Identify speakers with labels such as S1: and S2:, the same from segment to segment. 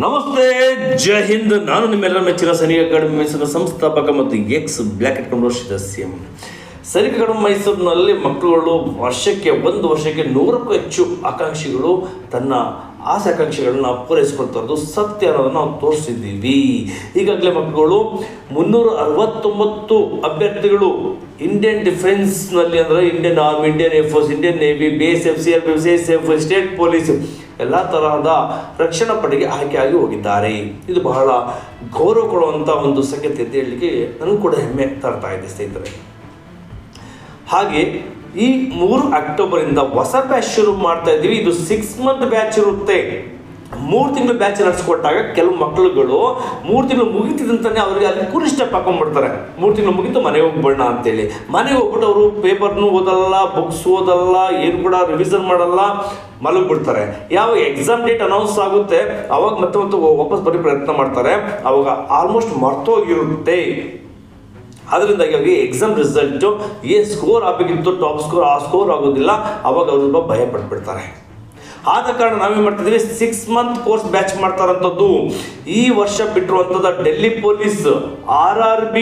S1: ನಮಸ್ತೆ, ಜೈ ಹಿಂದ್. ನಾನು ನಿಮ್ಮೆಲ್ಲರ ಮೆಚ್ಚಿನ ಸೈನಿಕ ಅಕಾಡೆಮಿ ಮೈಸೂರಿನ ಸಂಸ್ಥಾಪಕ ಮತ್ತು ಎಕ್ಸ್ ಬ್ಲ್ಯಾಕ್ ಅಂಡ್ ಕಂಡೋ ಸದಸ್ಯ. ಸೈನಿಕ ಅಕಾಡೆಮಿ ಮೈಸೂರಿನಲ್ಲಿ ಮಕ್ಕಳುಗಳು ಒಂದು ವರ್ಷಕ್ಕೆ 100ಕ್ಕೂ ಹೆಚ್ಚು ಆಕಾಂಕ್ಷಿಗಳು ತನ್ನ ಆಸೆ ಆಕಾಂಕ್ಷೆಗಳನ್ನ ಪೂರೈಸಿಕೊಳ್ತಾ ಇರೋದು ಸತ್ಯ ಅನ್ನೋದನ್ನು ನಾವು ತೋರಿಸಿದ್ದೀವಿ. ಈಗಾಗಲೇ ಮಕ್ಕಳುಗಳು 369 ಅಭ್ಯರ್ಥಿಗಳು ಇಂಡಿಯನ್ ಡಿಫೆನ್ಸ್ನಲ್ಲಿ ಅಂದರೆ Indian army, Indian air force, Indian navy, BSF, CRPF, CSF, state police ಎಲ್ಲ ತರಹದ ರಕ್ಷಣಾ ಪಡೆಗೆ ಆಯ್ಕೆಯಾಗಿ ಹೋಗಿದ್ದಾರೆ. ಇದು ಬಹಳ ಗೌರವ ಕೊಡುವಂಥ ಒಂದು ಸಂಗತಿ ಅಂತ ಹೇಳಲಿಕ್ಕೆ ನನಗೂ ಕೂಡ ಹೆಮ್ಮೆ ತರ್ತಾ ಇದೆ ಸ್ನೇಹಿತರೆ. ಹಾಗೆ ಈ 3 ಅಕ್ಟೋಬರಿಂದ ಹೊಸ ಬ್ಯಾಚ್ ಶುರು ಮಾಡ್ತಾ ಇದ್ದೀವಿ. ಇದು 6 ಮಂತ್ ಬ್ಯಾಚ್ ಇರುತ್ತೆ. 3 ತಿಂಗಳು ಬ್ಯಾಚ್ ನಡೆಸ್ಕೊಟ್ಟಾಗ ಕೆಲವು ಮಕ್ಕಳುಗಳು 3 ತಿಂಗಳು ಮುಗಿತಿದಂತಾನೆ ಅವರಿಗೆ ಅಲ್ಲಿ ಕೂರಿ ಸ್ಟೆಪ್ ಹಾಕೊಂಡ್ಬಿಡ್ತಾರೆ. 3 ತಿಂಗಳು ಮುಗಿತು ಮನೆಗೆ ಹೋಗ್ಬೇಡ ಅಂತೇಳಿ. ಮನೆಗೆ ಹೋಗ್ಬಿಟ್ಟು ಅವರು ಪೇಪರ್ನು ಓದಲ್ಲ, ಬುಕ್ಸ್ ಓದಲ್ಲ, ಏನು ಕೂಡ ರಿವಿಷನ್ ಮಾಡಲ್ಲ, ಮಲಗಿಬಿಡ್ತಾರೆ. ಯಾವ ಎಕ್ಸಾಮ್ ಡೇಟ್ ಅನೌನ್ಸ್ ಆಗುತ್ತೆ ಅವಾಗ ಮತ್ತೆ ವಾಪಸ್ ಬರೀ ಪ್ರಯತ್ನ ಮಾಡ್ತಾರೆ. ಅವಾಗ ಆಲ್ಮೋಸ್ಟ್ ಮರ್ತೋಗಿರುತ್ತೆ. ಅದರಿಂದಾಗಿ ಅವರಿಗೆ ಎಕ್ಸಾಮ್ ರಿಸಲ್ಟು ಏನು ಸ್ಕೋರ್ ಆಗಬೇಕಿತ್ತು ಟಾಪ್ ಸ್ಕೋರ್, ಆ ಸ್ಕೋರ್ ಆಗೋದಿಲ್ಲ. ಅವಾಗ ಅವರು ಸ್ವಲ್ಪ ಭಯ ಪಡ್ಬಿಡ್ತಾರೆ. ಆದ ಕಾರಣ ನಾವೇನು ಮಾಡ್ತಿದ್ದೀವಿ, 6 ಮಂತ್ ಕೋರ್ಸ್ ಬ್ಯಾಚ್ ಮಾಡ್ತಾರಂಥದ್ದು. ಈ ವರ್ಷ ಬಿಟ್ಟಿರುವಂಥದ್ದು ಡೆಲ್ಲಿ ಪೊಲೀಸ್, RRB,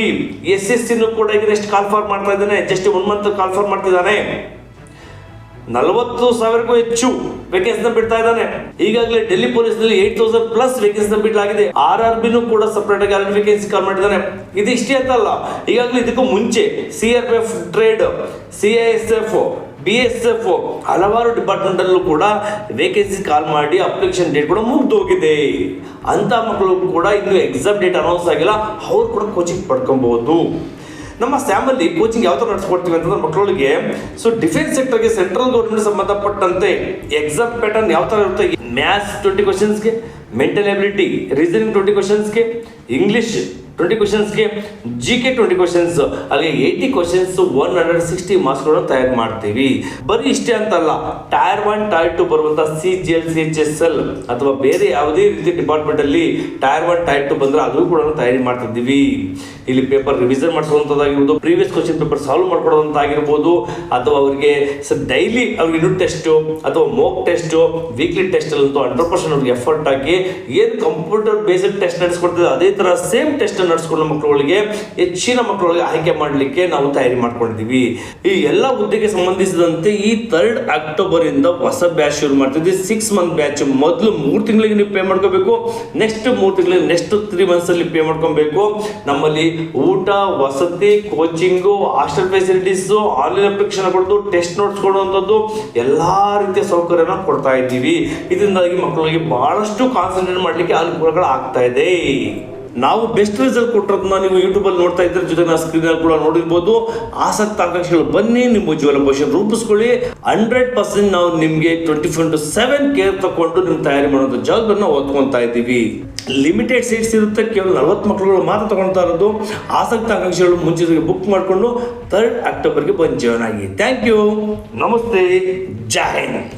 S1: SSCನೂ ಕೂಡ ಈಗ ನೆಕ್ಸ್ಟ್ ಕಾಲ್ಫಾರ್ ಮಾಡ್ತಾ ಇದ್ದಾನೆ. ಜಸ್ಟ್ 1 ಮಂತ್ ಕಾಲ್ಫಾರ್ ಮಾಡ್ತಿದ್ದಾನೆ. 40,000ಕ್ಕೂ ಹೆಚ್ಚು ವೇಕೆನ್ಸಿನ ಬಿಡ್ತಾ ಇದ್ದಾನೆ. ಈಗಾಗಲೇ ಡೆಲ್ಲಿ ಪೊಲೀಸ್ನಲ್ಲಿ 8,000+ ವೇಕೆನ್ಸಿನ ಬಿಡಲಾಗಿದೆ. RRBನೂ ಕೂಡ ಸಪ್ರೇಟ್ ಆಗಿ ವೇಕೆನ್ಸಿ ಕಾಲ್ ಮಾಡಿದ್ದಾನೆ. ಇದು ಇಷ್ಟೇ ಅಂತಲ್ಲ, ಈಗಾಗಲೇ ಇದಕ್ಕೂ ಮುಂಚೆ CRPF ಟ್ರೇಡ್, CISF, BSF ಹಲವಾರು ಡಿಪಾರ್ಟ್ಮೆಂಟ್ ಅಲ್ಲೂ ಕೂಡ ವೇಕೆನ್ಸಿ ಕಾಲ್ ಮಾಡಿ ಅಪ್ಲಿಕೇಶನ್ ಡೇಟ್ ಕೂಡ ಮುಗ್ದೋಗಿದೆ. ಅಂತ ಮಕ್ಕಳು ಕೂಡ ಇನ್ನು ಎಕ್ಸಾಮ್ ಡೇಟ್ ಅನೌನ್ಸ್ ಆಗಿಲ್ಲ, ಅವ್ರು ಕೂಡ ಕೋಚಿಂಗ್ ಪಡ್ಕೊಬಹುದು. ನಮ್ಮ ಸ್ಯಾಮಲ್ಲಿ ಕೋಚಿಂಗ್ ಯಾವ ಥರ ನಡೆಸ್ಕೊಡ್ತೀವಿ ಅಂತಂದ್ರೆ ಮಕ್ಕಳಿಗೆ ಡಿಫೆನ್ಸ್ ಸೆಕ್ಟರ್ಗೆ ಸೆಂಟ್ರಲ್ ಗೌರ್ಮೆಂಟ್ ಸಂಬಂಧಪಟ್ಟಂತೆ ಎಕ್ಸಾಮ್ ಪ್ಯಾಟರ್ನ್ ಯಾವ ಥರ ಇರುತ್ತೆ, ಮ್ಯಾಥ್ಸ್ 20 ಕ್ವಶನ್ಸ್ಗೆ, ಮೆಂಟಲ್ ಎಬಿಲಿಟಿ, ರೀಸನಿಂಗ್ 20 ಕ್ವಶನ್ಸ್ಗೆ, ಇಂಗ್ಲಿಷ್ 20 ಕ್ವಶನ್ಸ್ಗೆ, GK 20 ಕ್ವಶನ್ಸ್, ಹಾಗೆ 80 ಕ್ವಶನ್ಸ್ 160 ಮಾರ್ಕ್ಸ್ಗಳನ್ನು ತಯಾರು ಮಾಡ್ತೀವಿ. ಬರೀ ಇಷ್ಟೇ ಅಂತಲ್ಲ, ಟೈರ್ 1 ಟೈರ್ 2 ಬರುವಂಥ CGL, CHSL ಅಥವಾ ಬೇರೆ ಯಾವುದೇ ರೀತಿ ಡಿಪಾರ್ಟ್ಮೆಂಟಲ್ಲಿ ಟೈರ್ 1 ಟೈರ್ 2 ಬಂದರೆ ಅದು ಕೂಡ ತಯಾರಿ ಮಾಡ್ತಿದ್ದೀವಿ. ಇಲ್ಲಿ ಪೇಪರ್ ರಿವಿಷನ್ ಮಾಡಿಸುವಂಥದ್ದಾಗಿರ್ಬೋದು, ಪ್ರೀವಿಯಸ್ ಕ್ವಶನ್ ಪೇಪರ್ ಸಾಲ್ವ್ ಮಾಡ್ಕೊಡೋದಂತಾಗಿರ್ಬೋದು, ಅಥವಾ ಅವರಿಗೆ ಡೈಲಿ ಅವ್ರಿಗೆ ಯೂನಿಟ್ ಟೆಸ್ಟು ಅಥವಾ ಮೋಕ್ ಟೆಸ್ಟು, ವೀಕ್ಲಿ ಟೆಸ್ಟ್ ಅಂತೂ 100% ಅವ್ರಿಗೆ ಎಫರ್ಟ್ ಹಾಕಿ ಏನು ಕಂಪ್ಯೂಟರ್ ಬೇಸ್ಡ್ ಟೆಸ್ಟ್ ನಡೆಸ್ಕೊಡ್ತಿದ್ದೆ ಅದೇ ಥರ ಸೇಮ್ ಟೆಸ್ಟ್ ನಡೆಸ್ಕೊಂಡ ಮಕ್ಕಳುಗಳಿಗೆ ಹೆಚ್ಚಿನ ಮಕ್ಕಳಿಗೆ ಆಯ್ಕೆ ಮಾಡಲಿಕ್ಕೆ ನಾವು ತಯಾರಿ ಮಾಡ್ಕೊಂಡಿದ್ದೀವಿ. ಈ ಎಲ್ಲ ಹುದ್ದೆಗೆ ಸಂಬಂಧಿಸಿದಂತೆ ಈ 3 ಅಕ್ಟೋಬರ್ ಇಂದ ಹೊಸ ಬ್ಯಾಚ್ ಶುರು ಮಾಡ್ತಿದ್ವಿ. 6 ಮಂತ್ ಬ್ಯಾಚ್. ಮೊದಲು 3 ತಿಂಗಳಿಗೆ ನೀವು ಪೇ ಮಾಡ್ಕೋಬೇಕು. ನೆಕ್ಸ್ಟ್ 3 ತಿಂಗಳಿಗೆ ನೆಕ್ಸ್ಟ್ 3 ಮಂತ್ಸ್ ಅಲ್ಲಿ ಪೇ ಮಾಡ್ಕೊಬೇಕು. ನಮ್ಮಲ್ಲಿ ಊಟ, ವಸತಿ, coaching, hostel facilities, online application ಕೊಡೋದು, ಟೆಸ್ಟ್ ನೋಟ್ಸ್ ಕೊಡುವಂಥದ್ದು ಎಲ್ಲಾ ರೀತಿಯ ಸೌಕರ್ಯನ ಕೊಡ್ತಾ ಇದ್ದೀವಿ. ಇದರಿಂದಾಗಿ ಮಕ್ಕಳಿಗೆ ಬಹಳಷ್ಟು ಕಾನ್ಸಂಟ್ರೇಟ್ ಮಾಡಲಿಕ್ಕೆ ಅನುಕೂಲಗಳು ಆಗ್ತಾ ಇದೆ. ನಾವು ಬೆಸ್ಟ್ ರಿಸಲ್ಟ್ ಕೊಟ್ಟಿರೋದನ್ನ ನೀವು ಯೂಟ್ಯೂಬಲ್ಲಿ ನೋಡ್ತಾ ಇದ್ರೆ, ಜೊತೆ ನಾವು ಸ್ಕ್ರೀನಲ್ಲಿ ಕೂಡ ನೋಡಿರ್ಬೋದು. ಆಸಕ್ತ ಆಕಾಂಕ್ಷಿಗಳು ಬನ್ನಿ, ನಿಮ್ಮ ಉಜ್ವಲ ಭವಿಷ್ಯ ರೂಪಿಸ್ಕೊಳ್ಳಿ. 100% ನಾವು ನಿಮಗೆ 24/7 ಕೇರ್ ತಗೊಂಡು ನಿಮ್ಮ ತಯಾರಿ ಮಾಡುವಂಥ ಜಾಬ್ಗಳನ್ನ ಓದ್ಕೊತಾ ಇದ್ದೀವಿ. ಲಿಮಿಟೆಡ್ ಸೀಟ್ಸ್ ಇರುತ್ತೆ, ಕೇವಲ 40 ಮಕ್ಕಳುಗಳು ಮಾತ್ರ ತಗೊಳ್ತಾ ಇರೋದು. ಆಸಕ್ತ ಆಕಾಂಕ್ಷಿಗಳು ಮುಂಚಿತವಾಗಿ ಬುಕ್ ಮಾಡಿಕೊಂಡು 3 ಅಕ್ಟೋಬರ್ಗೆ ಬಂದು ಜಾಯ್ನ್ ಆಗಿ. Thank you. ನಮಸ್ತೆ, ಜೈ Hind.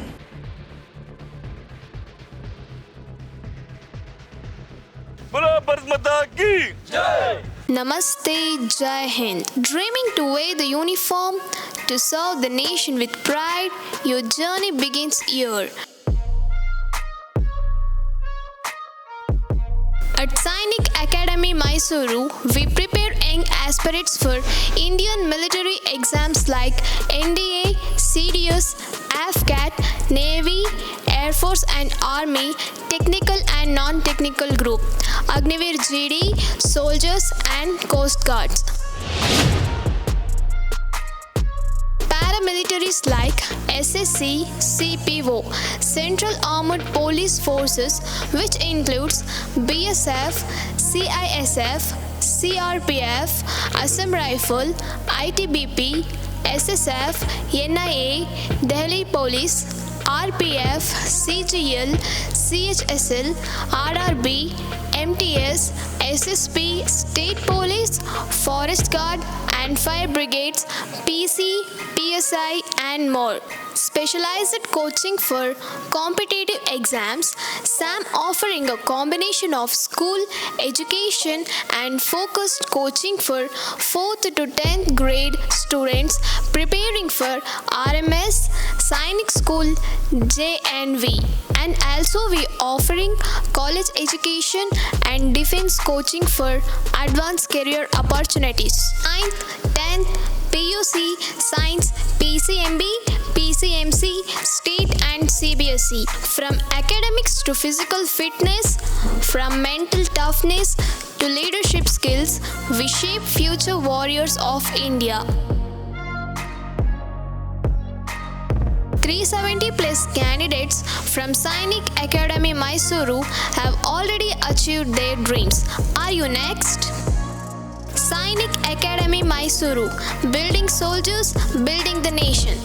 S2: Namaste, Jai Hind. Dreaming to wear the uniform to serve the nation with pride, your journey begins here. At Sainik Academy Mysuru, we prepare young aspirants for Indian military exams like NDA, CDS, AFCAT, Navy, Air Force and Army, technical and non-technical group, Agniveer GD, soldiers and Coast Guards. Paramilitaries like SSC, CPO, Central Armed Police Forces, which includes BSF, CISF, CRPF, Assam Rifle, ITBP, SSF, NIA, Delhi Police, RPF, CGL, CHSL, RRB, MTS, SSP, State Police, Forest Guard and Fire Brigades, PC, PSI and more. specialized coaching for competitive exams, SAM offering a combination of school education and focused coaching for 4th to 10th grade students preparing for RMS, Sainik School, JNV. And also we offering college education and defense coaching for advanced career opportunities. 9th, 10th, PUC, Science, PCMB, PCMC, State and CBSE. From academics to physical fitness, from mental toughness to leadership skills, we shape future warriors of India. 370 plus candidates from Sainik Academy Mysuru have already achieved their dreams. Are you next? Sainik Academy Mysuru, building soldiers, building the nation.